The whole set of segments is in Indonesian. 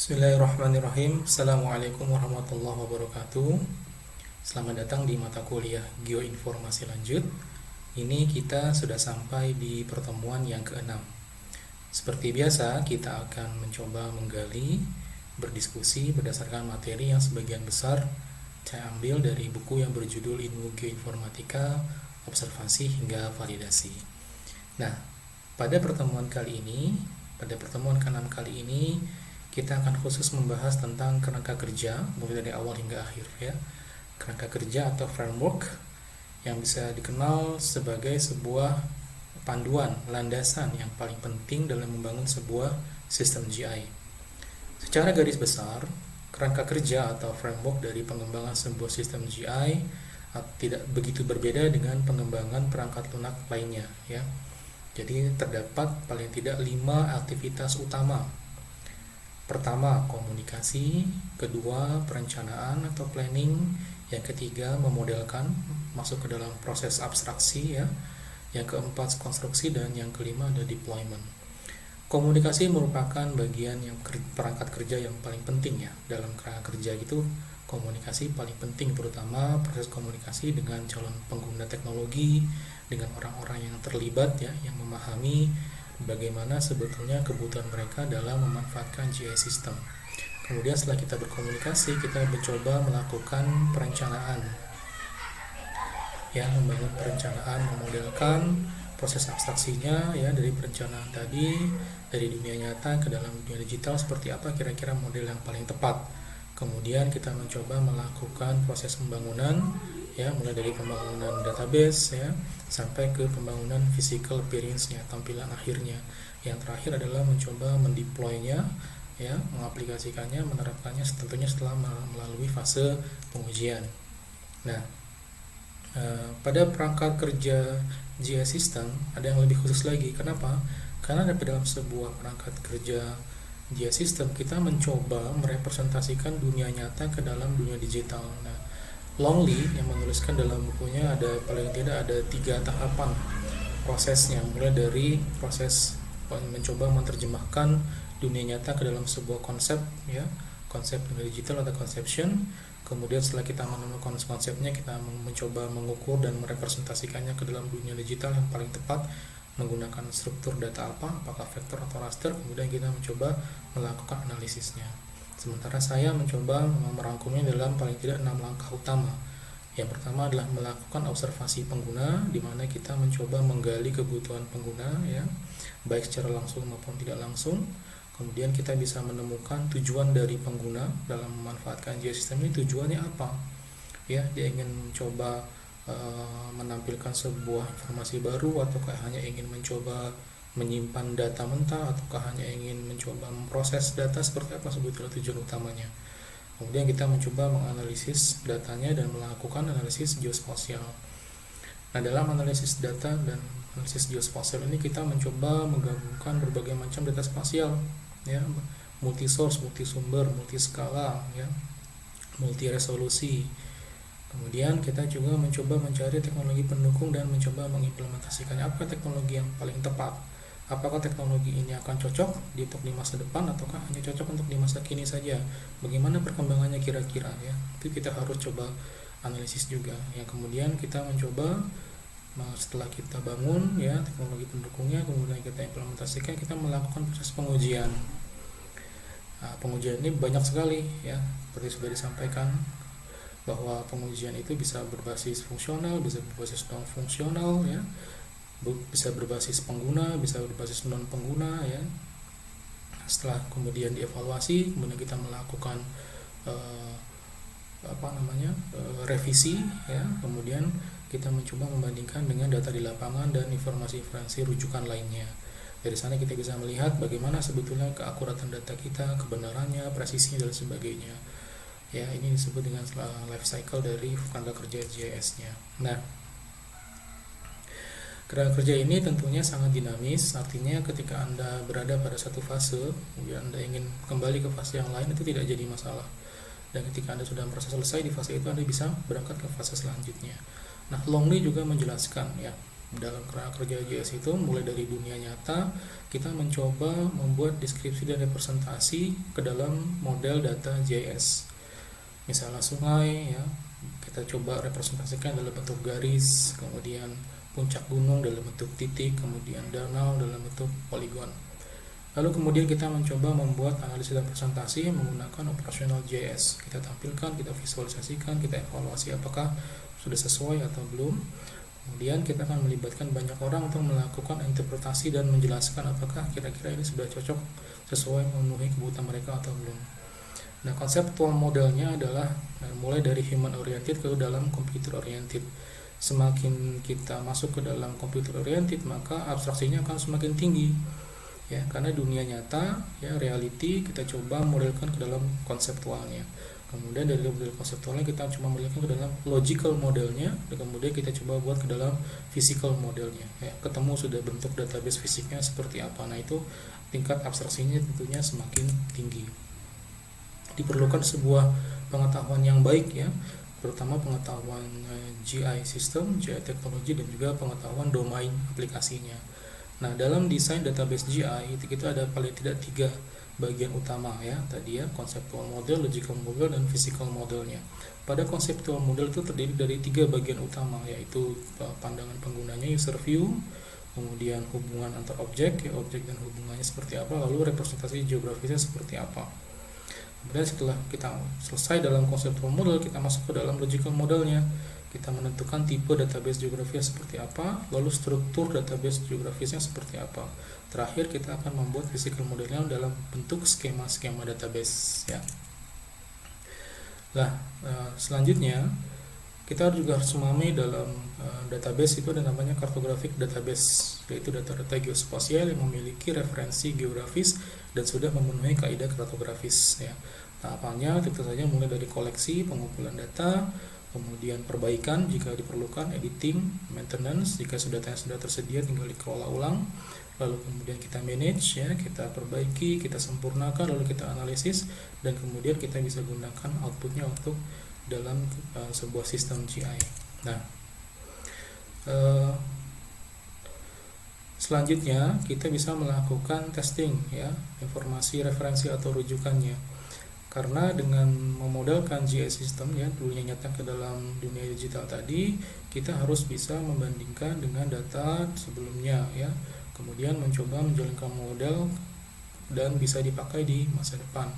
Bismillahirrahmanirrahim. Assalamualaikum warahmatullahi wabarakatuh. Selamat datang di mata kuliah Geoinformasi Lanjut. Ini kita sudah sampai di pertemuan yang ke-6. Seperti biasa, kita akan mencoba menggali, berdiskusi berdasarkan materi yang sebagian besar saya ambil dari buku yang berjudul Ilmu Geoinformatika, Observasi hingga Validasi. Nah, pada pertemuan ke-6 kali ini kita akan khusus membahas tentang kerangka kerja mulai dari awal hingga akhir ya. Kerangka kerja atau framework yang bisa dikenal sebagai sebuah panduan, landasan yang paling penting dalam membangun sebuah sistem GI. Secara garis besar, kerangka kerja atau framework dari pengembangan sebuah sistem GI tidak begitu berbeda dengan pengembangan perangkat lunak lainnya ya. Jadi terdapat paling tidak 5 aktivitas utama. Pertama, komunikasi. Kedua, perencanaan atau planning. Yang ketiga, memodelkan, masuk ke dalam proses abstraksi ya. Yang keempat, konstruksi, dan yang kelima ada deployment. Komunikasi merupakan bagian yang perangkat kerja yang paling penting ya. Dalam kerangka kerja itu komunikasi paling penting, terutama proses komunikasi dengan calon pengguna teknologi, dengan orang-orang yang terlibat ya, yang memahami bagaimana sebetulnya kebutuhan mereka dalam memanfaatkan GI system. Kemudian setelah kita berkomunikasi, kita mencoba melakukan perencanaan ya, membangun perencanaan, memodelkan proses abstraksinya ya, dari perencanaan tadi, dari dunia nyata ke dalam dunia digital, seperti apa kira-kira model yang paling tepat. Kemudian kita mencoba melakukan proses pembangunan ya, mulai dari pembangunan database ya sampai ke pembangunan physical appearance-nya, tampilan akhirnya. Yang terakhir adalah mencoba mendeploy-nya ya, mengaplikasikannya, menerapkannya tentunya setelah melalui fase pengujian. Nah, pada perangkat kerja GI system ada yang lebih khusus lagi. Kenapa? Karena dalam sebuah perangkat kerja GI system kita mencoba merepresentasikan dunia nyata ke dalam dunia digital. Nah, Longley yang menuliskan dalam bukunya ada paling tidak ada 3 tahapan prosesnya, mulai dari proses mencoba menerjemahkan dunia nyata ke dalam sebuah konsep ya, konsep dunia digital atau conception. Kemudian setelah kita menemukan konsepnya, kita mencoba mengukur dan merepresentasikannya ke dalam dunia digital yang paling tepat menggunakan struktur data apa, apakah vektor atau raster. Kemudian kita mencoba melakukan analisisnya. Sementara saya mencoba merangkumnya dalam paling tidak 6 langkah utama. Yang pertama adalah melakukan observasi pengguna, di mana kita mencoba menggali kebutuhan pengguna ya, baik secara langsung maupun tidak langsung. Kemudian kita bisa menemukan tujuan dari pengguna dalam memanfaatkan GI system ini, tujuannya apa ya, dia ingin mencoba menampilkan sebuah informasi baru, ataukah hanya ingin mencoba menyimpan data mentah, ataukah hanya ingin mencoba memproses data, seperti apa sebetulnya tujuan utamanya. Kemudian kita mencoba menganalisis datanya dan melakukan analisis geospasial. Nah, dalam analisis data dan analisis geospasial ini kita mencoba menggabungkan berbagai macam data spasial ya, multi source, multi sumber, multi skala ya, multi resolusi. Kemudian kita juga mencoba mencari teknologi pendukung dan mencoba mengimplementasikannya. Apa teknologi yang paling tepat? Apakah teknologi ini akan cocok untuk di masa depan, ataukah hanya cocok untuk di masa kini saja? Bagaimana perkembangannya kira-kira ya? Itu kita harus coba analisis juga. Yang kemudian kita mencoba setelah kita bangun ya teknologi pendukungnya, kemudian kita implementasikan, kita melakukan proses pengujian. Nah, pengujian ini banyak sekali ya, seperti sudah disampaikan bahwa pengujian itu bisa berbasis fungsional, bisa berbasis non fungsional ya, bisa berbasis pengguna, bisa berbasis non pengguna ya. Setelah kemudian dievaluasi, kemudian kita melakukan revisi ya, kemudian kita mencoba membandingkan dengan data di lapangan dan informasi-informasi rujukan lainnya. Dari sana kita bisa melihat bagaimana sebetulnya keakuratan data kita, kebenarannya, presisinya dan sebagainya ya. Ini disebut dengan life cycle dari kerangka kerja GIS-nya. Nah, kerangka kerja ini tentunya sangat dinamis, artinya ketika Anda berada pada satu fase, kemudian Anda ingin kembali ke fase yang lain, itu tidak jadi masalah. Dan ketika Anda sudah merasa selesai di fase itu, Anda bisa berangkat ke fase selanjutnya. Nah, Longley juga menjelaskan ya, dalam kerja JS itu mulai dari dunia nyata kita mencoba membuat deskripsi dan representasi ke dalam model data JS. Misalnya sungai ya, kita coba representasikan dalam bentuk garis, kemudian puncak gunung dalam bentuk titik, kemudian danau dalam bentuk poligon. Lalu kemudian kita mencoba membuat analisis dan presentasi menggunakan operasional JS. Kita tampilkan, kita visualisasikan, kita evaluasi apakah sudah sesuai atau belum. Kemudian kita akan melibatkan banyak orang untuk melakukan interpretasi dan menjelaskan apakah kira-kira ini sudah cocok sesuai memenuhi kebutuhan mereka atau belum. Nah, konseptual modelnya adalah mulai dari human oriented ke dalam computer oriented. Semakin kita masuk ke dalam computer oriented, maka abstraksinya akan semakin tinggi. Ya, karena dunia nyata, ya reality kita coba modelkan ke dalam konseptualnya. Kemudian dari model konseptualnya kita cuma modelkan ke dalam logical modelnya, dan kemudian kita coba buat ke dalam physical modelnya. Ya, ketemu sudah bentuk database fisiknya seperti apa. Nah, itu tingkat abstraksinya tentunya semakin tinggi. Diperlukan sebuah pengetahuan yang baik ya, terutama pengetahuan GI system, GI teknologi, dan juga pengetahuan domain aplikasinya. Nah, dalam desain database GI itu kita ada paling tidak 3 bagian utama ya, tadi ya, conceptual model, logical model, dan physical modelnya. Pada conceptual model itu terdiri dari 3 bagian utama, yaitu pandangan penggunanya, user view, kemudian hubungan antar objek, ya, objek dan hubungannya seperti apa, lalu representasi geografisnya seperti apa. Kemudian setelah kita selesai dalam conceptual model, kita masuk ke dalam logical modelnya. Kita menentukan tipe database geografisnya seperti apa, lalu struktur database geografisnya seperti apa. Terakhir kita akan membuat physical modelnya dalam bentuk skema-skema database ya. Nah, selanjutnya kita juga harus memahami dalam database itu ada namanya cartographic database, yaitu data-data geospasial yang memiliki referensi geografis dan sudah memenuhi kaidah kartografis ya. Tahapannya tentu saja mulai dari koleksi, pengumpulan data, kemudian perbaikan jika diperlukan, editing, maintenance jika datanya sudah tersedia tinggal dikelola ulang, lalu kemudian kita manage ya, kita perbaiki, kita sempurnakan, lalu kita analisis, dan kemudian kita bisa gunakan outputnya untuk dalam sebuah sistem GI. Nah, selanjutnya kita bisa melakukan testing ya, informasi referensi atau rujukannya. Karena dengan memodelkan GI system ya, dulunya nyata ke dalam dunia digital tadi, kita harus bisa membandingkan dengan data sebelumnya ya. Kemudian mencoba menjalankan model dan bisa dipakai di masa depan.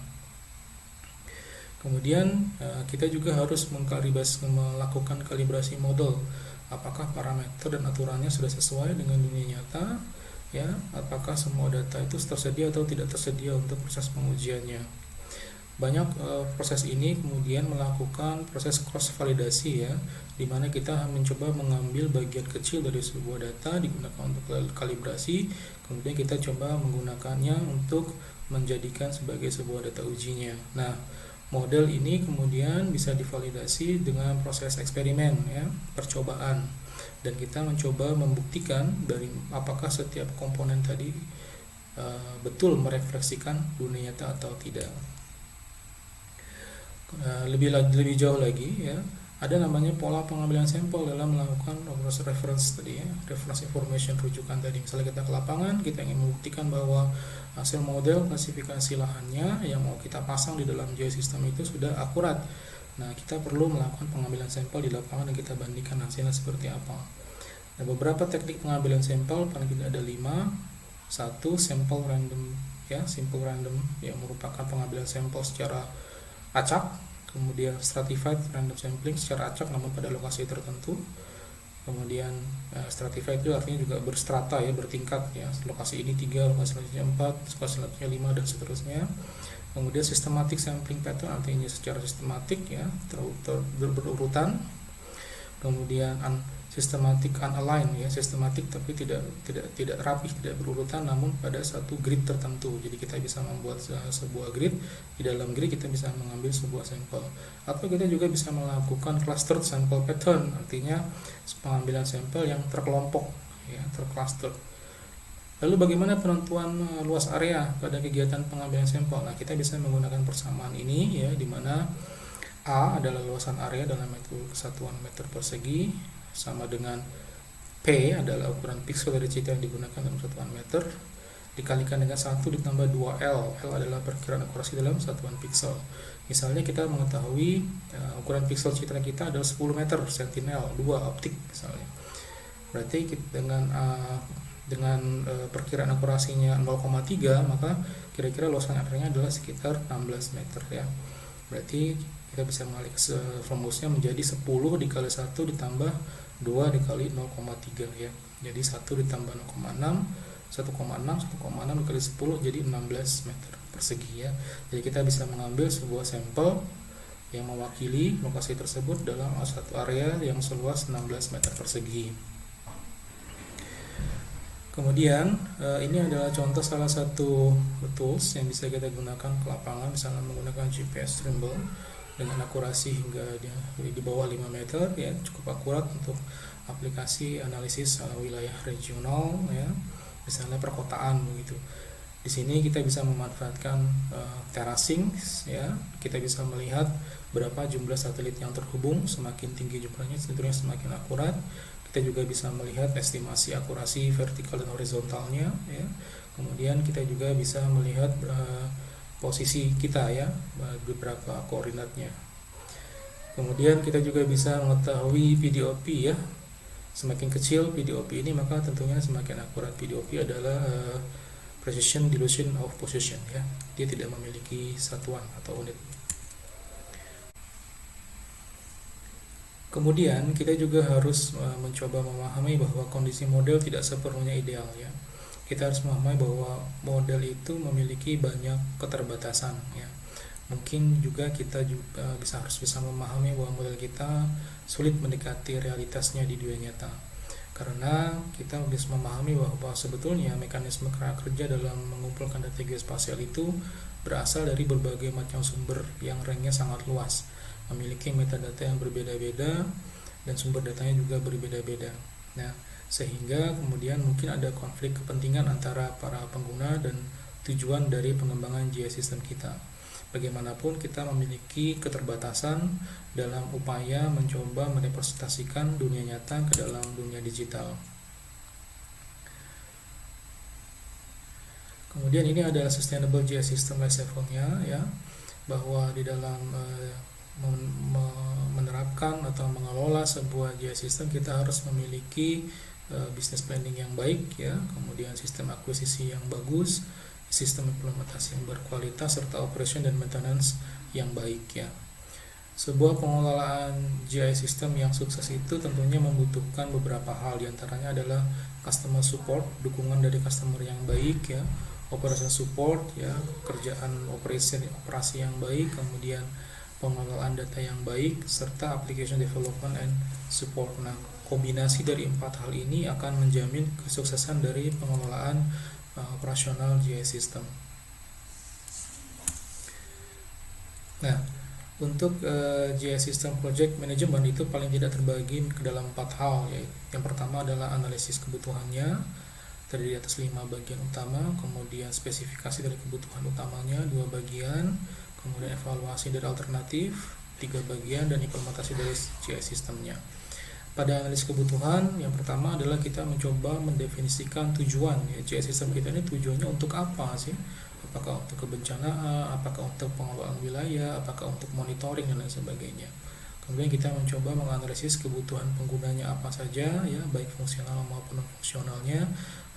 Kemudian kita juga harus melakukan kalibrasi model. Apakah parameter dan aturannya sudah sesuai dengan dunia nyata ya? Apakah semua data itu tersedia atau tidak tersedia untuk proses pengujiannya? Banyak proses ini kemudian melakukan proses cross validasi ya, di mana kita mencoba mengambil bagian kecil dari sebuah data digunakan untuk kalibrasi, kemudian kita coba menggunakannya untuk menjadikan sebagai sebuah data ujinya. Nah, model ini kemudian bisa divalidasi dengan proses eksperimen ya, percobaan, dan kita mencoba membuktikan dari apakah setiap komponen tadi betul merefleksikan dunia nyata atau tidak. Lebih jauh lagi ya, ada namanya pola pengambilan sampel dalam melakukan reference tadi ya, reference information rujukan tadi. Misalnya kita ke lapangan, kita ingin membuktikan bahwa hasil model klasifikasi lahannya yang mau kita pasang di dalam geosistem itu sudah akurat. Nah, kita perlu melakukan pengambilan sampel di lapangan dan kita bandingkan hasilnya seperti apa. Nah, beberapa teknik pengambilan sampel paling tidak ada 5. 1. Sampel random ya, simple random yang merupakan pengambilan sampel secara acak, kemudian stratified random sampling secara acak namun pada lokasi tertentu, kemudian stratified itu artinya juga berstrata ya, bertingkat ya, lokasi ini 3, lokasi selanjutnya 4, lokasi selanjutnya 5, dan seterusnya. Kemudian systematic sampling pattern artinya secara sistematik ya, berurutan. Kemudian sistematik unaligned ya, sistematik tapi tidak rapih, tidak berurutan namun pada satu grid tertentu. Jadi kita bisa membuat sebuah grid, di dalam grid kita bisa mengambil sebuah sampel. Atau kita juga bisa melakukan clustered sample pattern, artinya pengambilan sampel yang terkelompok ya, tercluster. Lalu bagaimana penentuan luas area pada kegiatan pengambilan sampel? Nah, kita bisa menggunakan persamaan ini ya, di mana A adalah luasan area dalam kesatuan meter persegi sama dengan P adalah ukuran piksel dari cerita yang digunakan dalam satuan meter, dikalikan dengan 1 ditambah 2L. L adalah perkiraan akurasi dalam satuan piksel. Misalnya kita mengetahui ukuran piksel citra kita adalah 10 meter sentinel 2 optik misalnya. Berarti dengan perkiraan akurasinya 0,3, maka kira-kira luasan areanya adalah sekitar 16 meter ya. Berarti kita bisa mengalih rumusnya menjadi 10 dikali 1 ditambah 2 dikali 0,3 ya. Jadi 1 ditambah 0,6 1,6 dikali 10 jadi 16 meter persegi ya. Jadi kita bisa mengambil sebuah sampel yang mewakili lokasi tersebut dalam satu area yang seluas 16 meter persegi. Kemudian ini adalah contoh salah satu tools yang bisa kita gunakan ke lapangan, misalnya menggunakan GPS Trimble dengan akurasi hingga di bawah 5 meter ya, cukup akurat untuk aplikasi analisis wilayah regional ya, misalnya perkotaan begitu. Di sini kita bisa memanfaatkan terracing ya, kita bisa melihat berapa jumlah satelit yang terhubung, semakin tinggi jumlahnya tentunya semakin akurat. Kita juga bisa melihat estimasi akurasi vertikal dan horizontalnya ya. Kemudian kita juga bisa melihat posisi kita ya, beberapa koordinatnya. Kemudian kita juga bisa mengetahui PDOP ya. Semakin kecil PDOP ini maka tentunya semakin akurat. PDOP adalah precision dilution of position ya. Dia tidak memiliki satuan atau unit. Kemudian kita juga harus mencoba memahami bahwa kondisi model tidak sepenuhnya ideal ya. Kita harus memahami bahwa model itu memiliki banyak keterbatasan ya. Mungkin juga kita juga harus bisa memahami bahwa model kita sulit mendekati realitasnya di dunia nyata. Karena kita harus memahami bahwa sebetulnya mekanisme kerja dalam mengumpulkan data geospasial itu berasal dari berbagai macam sumber yang range-nya sangat luas, memiliki metadata yang berbeda-beda dan sumber datanya juga berbeda-beda. Nah, sehingga kemudian mungkin ada konflik kepentingan antara para pengguna dan tujuan dari pengembangan GIS sistem kita. Bagaimanapun kita memiliki keterbatasan dalam upaya mencoba merepresentasikan dunia nyata ke dalam dunia digital. Kemudian ini adalah Sustainable GIS System Life Cycle-nya ya, bahwa di dalam menerapkan atau mengelola sebuah GIS system kita harus memiliki business planning yang baik ya, kemudian sistem akuisisi yang bagus, sistem implementasi yang berkualitas, serta operation dan maintenance yang baik ya. Sebuah pengelolaan GIS system yang sukses itu tentunya membutuhkan beberapa hal, diantaranya adalah customer support, dukungan dari customer yang baik ya, operation support ya, kerjaan operasi yang baik, kemudian pengelolaan data yang baik, serta application development and support. Nah, kombinasi dari 4 hal ini akan menjamin kesuksesan dari pengelolaan operasional GIS system. Nah, untuk GIS system project management itu paling tidak terbagi ke dalam 4 hal, yaitu yang pertama adalah analisis kebutuhannya, terdiri atas 5 bagian utama, kemudian spesifikasi dari kebutuhan utamanya 2 bagian, kemudian evaluasi dari alternatif 3 bagian, dan implementasi dari GIS sistemnya. Pada analisis kebutuhan, yang pertama adalah kita mencoba mendefinisikan tujuan ya, GIS sistem kita ini tujuannya untuk apa sih? Apakah untuk kebencanaan, apakah untuk pengelolaan wilayah, apakah untuk monitoring dan lain sebagainya. Kemudian kita mencoba menganalisis kebutuhan penggunanya apa saja ya, baik fungsional maupun non fungsionalnya,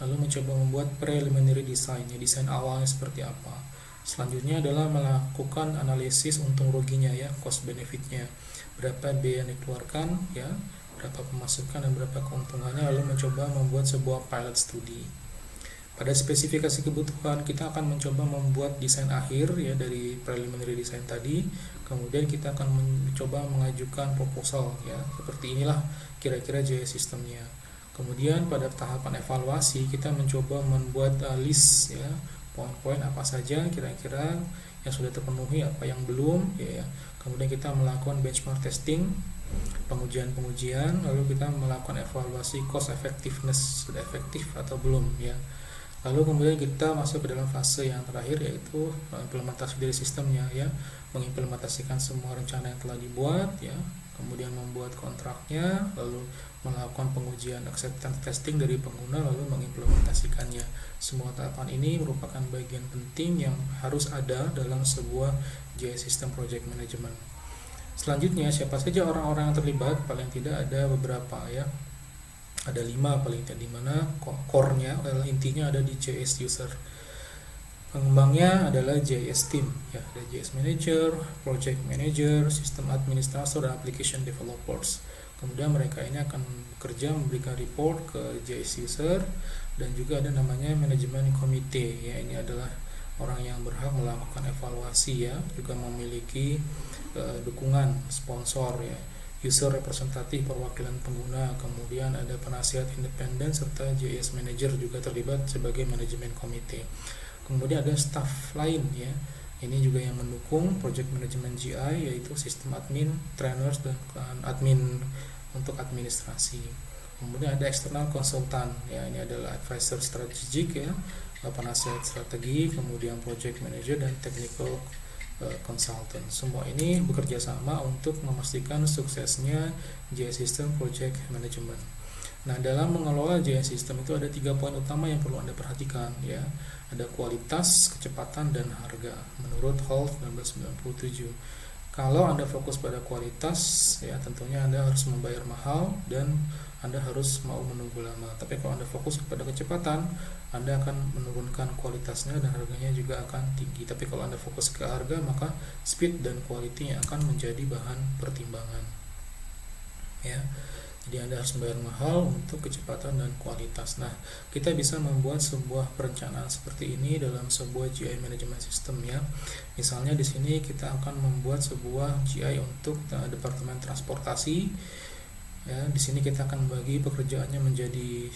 lalu mencoba membuat preliminary design ya, desain awalnya seperti apa. Selanjutnya adalah melakukan analisis untung ruginya ya, cost benefitnya, berapa biaya yang dikeluarkan ya, berapa pemasukan dan berapa keuntungannya, lalu mencoba membuat sebuah pilot study. Pada spesifikasi kebutuhan kita akan mencoba membuat desain akhir ya dari preliminary design tadi, kemudian kita akan mencoba mengajukan proposal ya, seperti inilah kira-kira GIS sistemnya. Kemudian pada tahapan evaluasi kita mencoba membuat list ya, poin-poin apa saja kira-kira yang sudah terpenuhi, apa yang belum ya. Kemudian kita melakukan benchmark testing, pengujian, lalu kita melakukan evaluasi cost effectiveness, sudah efektif atau belum ya. Lalu kemudian kita masuk ke dalam fase yang terakhir, yaitu implementasi dari sistemnya ya, mengimplementasikan semua rencana yang telah dibuat ya, kemudian membuat kontraknya, lalu melakukan pengujian acceptance testing dari pengguna, lalu mengimplementasikannya. Semua tahapan ini merupakan bagian penting yang harus ada dalam sebuah GIS System Project Management. Selanjutnya, siapa saja orang-orang yang terlibat? Paling tidak ada beberapa ya. Ada 5 paling tidak, di mana core-nya adalah intinya ada di GIS user. Pengembangnya adalah GIS team ya, ada GIS manager, project manager, sistem administrator, dan application developers. Kemudian mereka ini akan bekerja memberikan report ke GIS user, dan juga ada namanya manajemen komite ya, ini adalah orang yang berhak melakukan evaluasi ya, juga memiliki dukungan sponsor ya, user representatif perwakilan pengguna, kemudian ada penasihat independen, serta GIS manager juga terlibat sebagai manajemen komite. Kemudian ada staff lain ya, ini juga yang mendukung project management GI, yaitu sistem admin, trainers, dan admin untuk administrasi. Kemudian ada eksternal konsultan ya, ini adalah advisor strategik ya, penasihat strategi, kemudian project manager, dan technical consultant. Semua ini bekerja sama untuk memastikan suksesnya GIS System Project Management. Nah, dalam mengelola GIS System itu ada 3 poin utama yang perlu Anda perhatikan ya. Ada kualitas, kecepatan, dan harga menurut Hall 1997. Kalau Anda fokus pada kualitas ya, tentunya Anda harus membayar mahal dan Anda harus mau menunggu lama. Tapi kalau Anda fokus kepada kecepatan, Anda akan menurunkan kualitasnya dan harganya juga akan tinggi. Tapi kalau Anda fokus ke harga, maka speed dan quality akan menjadi bahan pertimbangan. Ya. Jadi Anda harus membayar mahal untuk kecepatan dan kualitas. Nah, kita bisa membuat sebuah perencanaan seperti ini dalam sebuah GI management system ya. Misalnya di sini kita akan membuat sebuah GI untuk departemen transportasi. Ya, di sini kita akan bagi pekerjaannya menjadi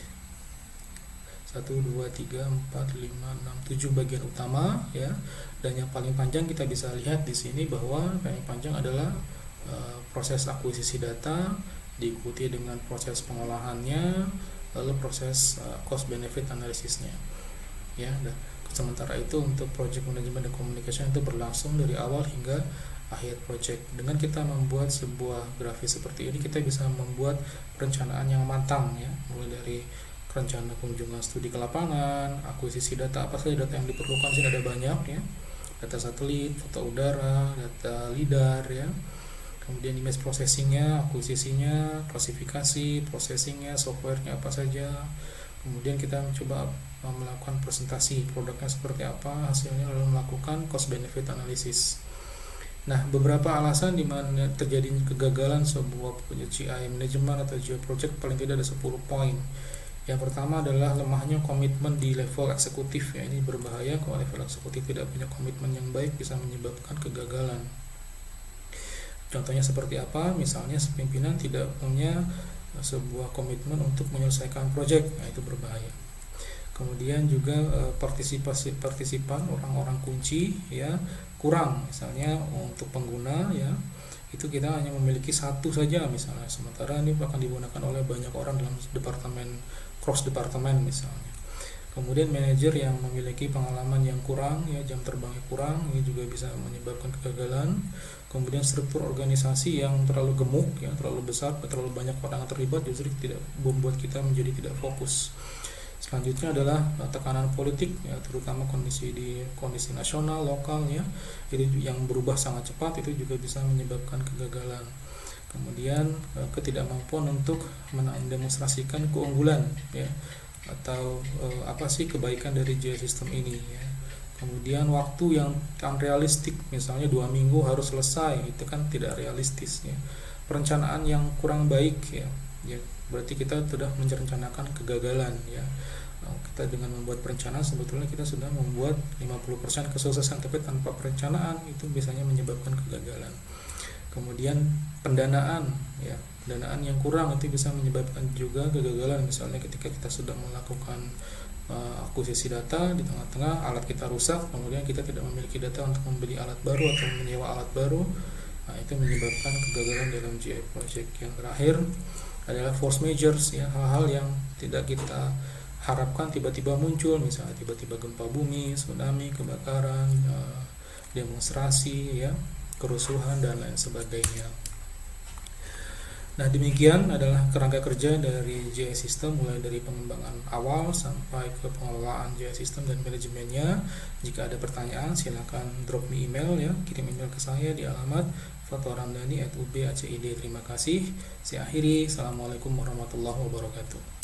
1, 2, 3, 4, 5, 6, 7 bagian utama ya. Dan yang paling panjang kita bisa lihat di sini bahwa paling panjang adalah proses akuisisi data, diikuti dengan proses pengolahannya, lalu proses cost benefit analisisnya ya. Dan sementara itu untuk project management dan communication itu berlangsung dari awal hingga akhir project. Dengan kita membuat sebuah grafis seperti ini, kita bisa membuat perencanaan yang matang ya, mulai dari rencana kunjungan studi ke lapangan, akuisisi data, apa saja data yang diperlukan, sih ada banyak ya, data satelit, foto udara, data lidar ya, kemudian image processingnya, akuisisinya, klasifikasi, processingnya, softwarenya apa saja. Kemudian kita mencoba melakukan presentasi produknya seperti apa, hasilnya, lalu melakukan cost benefit analysis. Nah, beberapa alasan di mana terjadi kegagalan sebuah GI management atau GI project paling tidak ada 10 poin. Yang pertama adalah lemahnya komitmen di level eksekutif ya. Ini berbahaya kalau level eksekutif tidak punya komitmen yang baik, bisa menyebabkan kegagalan. Contohnya seperti apa? Misalnya pimpinan tidak punya sebuah komitmen untuk menyelesaikan proyek, nah itu berbahaya. Kemudian juga partisipan orang-orang kunci ya kurang, misalnya untuk pengguna ya itu kita hanya memiliki satu saja misalnya, sementara ini akan digunakan oleh banyak orang dalam departemen, cross departemen misalnya. Kemudian manajer yang memiliki pengalaman yang kurang ya, jam terbangnya kurang, ini juga bisa menyebabkan kegagalan. Kemudian struktur organisasi yang terlalu gemuk ya, terlalu besar, terlalu banyak orang yang terlibat, justru tidak membuat kita menjadi tidak fokus. Selanjutnya adalah tekanan politik ya, terutama kondisi nasional, lokal ya, itu yang berubah sangat cepat, itu juga bisa menyebabkan kegagalan. Kemudian ketidakmampuan untuk mendemonstrasikan keunggulan ya, atau apa sih kebaikan dari GIS system ini ya. Kemudian waktu yang unrealistik, misalnya 2 minggu harus selesai, itu kan tidak realistis ya. Perencanaan yang kurang baik ya, berarti kita sudah merencanakan kegagalan ya. Kita dengan membuat perencanaan sebetulnya kita sudah membuat 50% kesuksesan, tapi tanpa perencanaan itu biasanya menyebabkan kegagalan. Kemudian pendanaan ya, pendanaan yang kurang itu bisa menyebabkan juga kegagalan. Misalnya ketika kita sudah melakukan akuisisi data, di tengah-tengah alat kita rusak, kemudian kita tidak memiliki data untuk membeli alat baru atau menyewa alat baru, nah itu menyebabkan kegagalan dalam GI project. Yang terakhir adalah force measures ya, hal-hal yang tidak kita harapkan tiba-tiba muncul, misalnya tiba-tiba gempa bumi, tsunami, kebakaran, demonstrasi ya, kerusuhan dan lain sebagainya. Nah, demikian adalah kerangka kerja dari JS System, mulai dari pengembangan awal sampai ke pengelolaan JS System dan manajemennya. Jika ada pertanyaan, silakan drop me email ya, kirim email ke saya di alamat fatoramdhani@ub.acid. Terima kasih. Saya akhiri. Assalamualaikum warahmatullahi wabarakatuh.